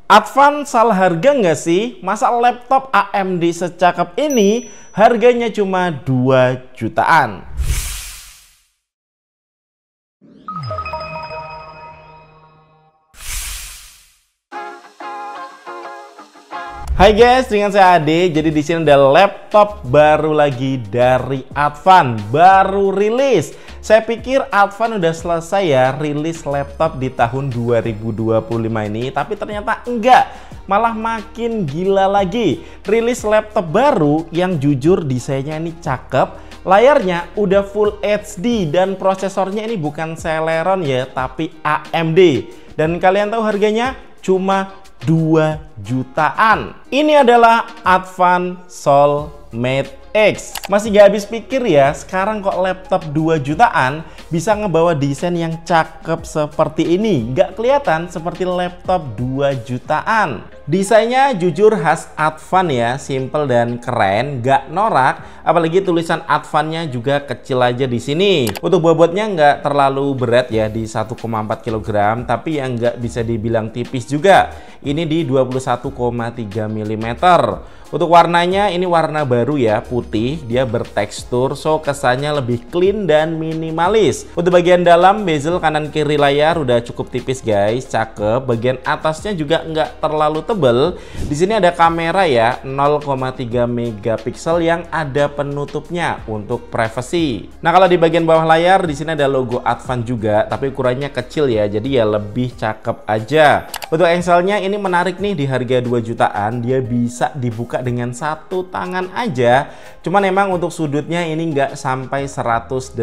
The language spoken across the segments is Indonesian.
Advan salah harga nggak sih? Masa laptop AMD secakep ini harganya cuma 2 jutaan? Hai guys, dengan saya Ade. Jadi di sini ada laptop baru lagi dari Advan, baru rilis. Saya pikir Advan udah selesai ya rilis laptop di tahun 2025 ini, tapi ternyata enggak. Malah makin gila lagi. Rilis laptop baru yang jujur desainnya ini cakep, layarnya udah Full HD dan prosesornya ini bukan Celeron ya, tapi AMD. Dan kalian tahu harganya cuma 2 jutaan. Ini adalah Advan Soulmate X. Masih gak habis pikir ya, sekarang kok laptop 2 jutaan bisa ngebawa desain yang cakep seperti ini. Gak kelihatan seperti laptop 2 jutaan. Desainnya jujur khas Advan ya, simple dan keren, gak norak. Apalagi tulisan Advan-nya juga kecil aja di sini. Untuk bobotnya nggak terlalu berat ya, di 1,4 kg, tapi yang nggak bisa dibilang tipis juga. Ini di 21,3 mm. Untuk warnanya ini warna baru ya, putih, dia bertekstur, so kesannya lebih clean dan minimalis. Untuk bagian dalam, bezel kanan kiri layar udah cukup tipis guys, cakep. Bagian atasnya juga nggak terlalu tebel. Di sini ada kamera ya, 0,3 megapiksel yang ada penutupnya untuk privacy. Nah kalau di bagian bawah layar di sini ada logo Advan juga, tapi ukurannya kecil ya, jadi ya lebih cakep aja. Untuk engselnya ini menarik nih, di harga 2 jutaan dia bisa dibuka dengan satu tangan aja. Cuman emang untuk sudutnya ini nggak sampai 180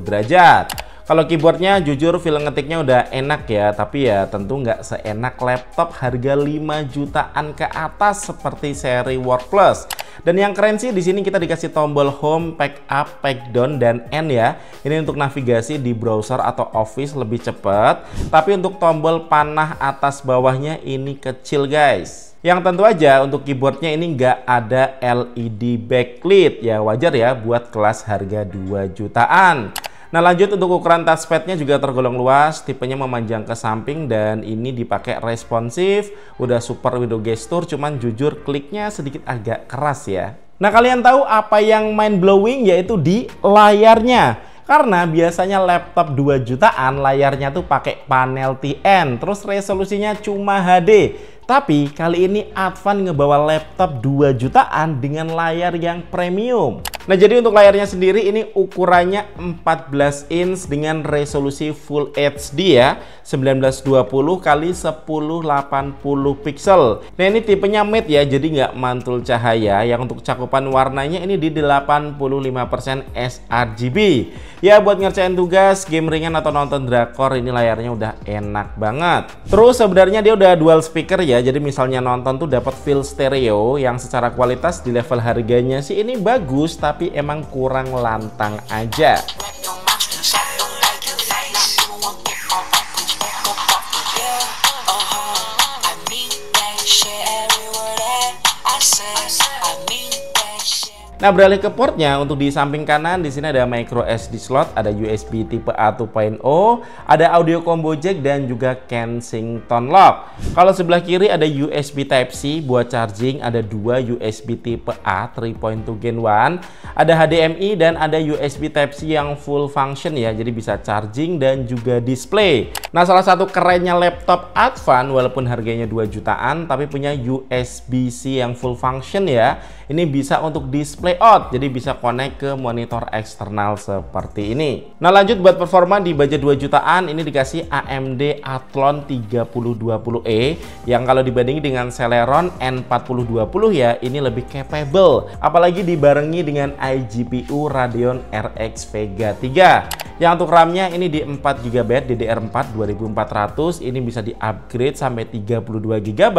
derajat. Kalau keyboardnya jujur feel ngetiknya udah enak ya, tapi ya tentu nggak seenak laptop harga 5 jutaan ke atas seperti seri WorkPlus. Dan yang keren sih di sini kita dikasih tombol home, pack up, pack down, dan end ya. Ini untuk navigasi di browser atau office lebih cepat. Tapi untuk tombol panah atas bawahnya ini kecil guys. Yang tentu aja untuk keyboardnya ini nggak ada LED backlit ya, wajar ya buat kelas harga 2 jutaan. Nah lanjut, untuk ukuran touchpadnya juga tergolong luas, tipenya memanjang ke samping dan ini dipakai responsif, udah super window gesture, cuman jujur kliknya sedikit agak keras ya. Nah kalian tahu apa yang mind blowing, yaitu di layarnya. Karena biasanya laptop 2 jutaan layarnya tuh pakai panel TN, terus resolusinya cuma HD. Tapi kali ini Advan ngebawa laptop 2 jutaan dengan layar yang premium. Nah jadi untuk layarnya sendiri ini ukurannya 14 inch dengan resolusi Full HD ya, 1920 x 1080 pixel. Nah ini tipenya matte ya, jadi nggak mantul cahaya. Yang untuk cakupan warnanya ini di 85% sRGB. Ya buat ngerjain tugas, game ringan atau nonton drakor ini layarnya udah enak banget. Terus sebenarnya dia udah dual speaker ya, jadi misalnya nonton tuh dapat feel stereo yang secara kualitas di level harganya sih ini bagus, tapi emang kurang lantang aja. Nah beralih ke portnya, untuk di samping kanan di sini ada micro SD slot, ada USB tipe A 2.0, ada audio combo jack dan juga Kensington lock. Kalau sebelah kiri ada USB Type C buat charging, ada 2 USB tipe A 3.2 Gen 1, ada HDMI dan ada USB Type C yang full function ya, jadi bisa charging dan juga display. Nah salah satu kerennya laptop Advan walaupun harganya 2 jutaan tapi punya USB-C yang full function ya. Ini bisa untuk display out, jadi bisa connect ke monitor eksternal seperti ini. Nah lanjut buat performa di budget 2 jutaan ini dikasih AMD Athlon 3020E yang kalau dibandingin dengan Celeron N4020 ya ini lebih capable, apalagi dibarengi dengan iGPU Radeon RX Vega 3. Yang untuk RAM-nya ini di 4GB DDR4 2400, ini bisa di-upgrade sampai 32GB,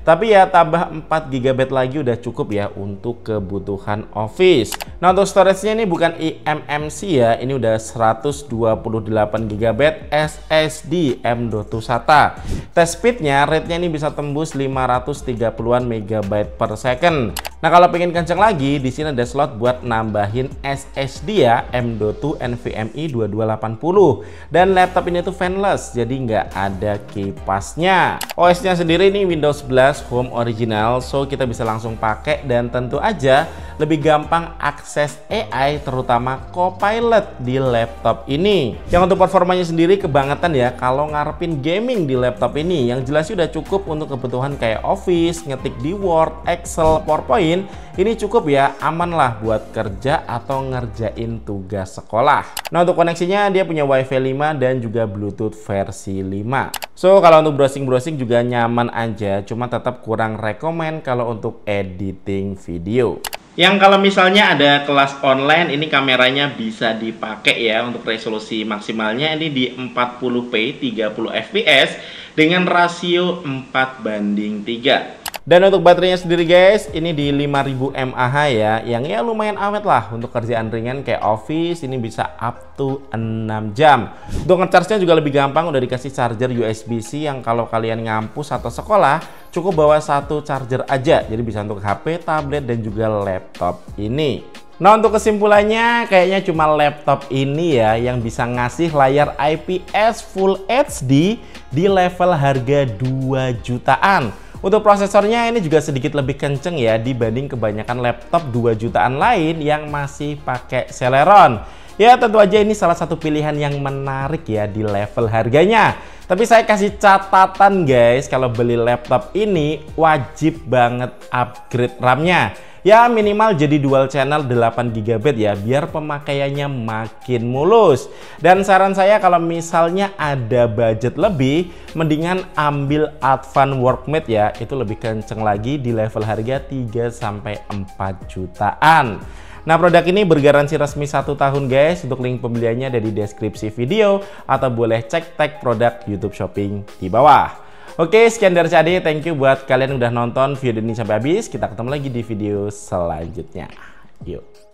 tapi ya tambah 4GB lagi udah cukup ya untuk kebutuhan office. Nah untuk storage-nya ini bukan eMMC ya, ini udah 128GB SSD M.2 SATA. Test speed-nya rate-nya ini bisa tembus 530-an MB per second. Nah, kalau pengen kenceng lagi, di sini ada slot buat nambahin SSD ya, M.2 NVMe 2280. Dan laptop ini tuh fanless, jadi nggak ada kipasnya. OS-nya sendiri ini Windows 11 Home Original, so kita bisa langsung pakai dan tentu aja lebih gampang akses AI, terutama Copilot di laptop ini. Yang untuk performanya sendiri kebangetan ya, kalau ngarepin gaming di laptop ini, yang jelas udah cukup untuk kebutuhan kayak Office, ngetik di Word, Excel, PowerPoint. Ini cukup ya, aman lah buat kerja atau ngerjain tugas sekolah. Nah, untuk koneksinya dia punya Wi-Fi 5 dan juga Bluetooth versi 5. So, kalau untuk browsing-browsing juga nyaman aja, cuma tetap kurang rekomen kalau untuk editing video. Yang kalau misalnya ada kelas online, ini kameranya bisa dipakai ya, untuk resolusi maksimalnya ini di 40p 30 fps dengan rasio 4:3. Dan untuk baterainya sendiri guys, ini di 5000 mAh ya, yang ya lumayan awet lah untuk kerjaan ringan kayak Office. Ini bisa up to 6 jam. Untuk nge-charge-nya juga lebih gampang, udah dikasih charger USB-C yang kalau kalian ngampus atau sekolah cukup bawa satu charger aja, jadi bisa untuk HP, tablet, dan juga laptop ini. Nah, untuk kesimpulannya kayaknya cuma laptop ini ya yang bisa ngasih layar IPS Full HD di level harga 2 jutaan. Untuk prosesornya ini juga sedikit lebih kenceng ya dibanding kebanyakan laptop 2 jutaan lain yang masih pakai Celeron. Ya, tentu aja ini salah satu pilihan yang menarik ya di level harganya. Tapi saya kasih catatan guys, kalau beli laptop ini wajib banget upgrade RAM-nya. Ya, minimal jadi dual channel 8 GB ya, biar pemakaiannya makin mulus. Dan saran saya kalau misalnya ada budget lebih, mendingan ambil Advan Workmate ya, itu lebih kenceng lagi di level harga 3-4 jutaan. Nah, produk ini bergaransi resmi 1 tahun guys. Untuk link pembeliannya ada di deskripsi video, atau boleh cek tag produk YouTube Shopping di bawah. Oke, sekian dari saya. Thank you buat kalian yang udah nonton video ini sampai habis. Kita ketemu lagi di video selanjutnya. Yuk.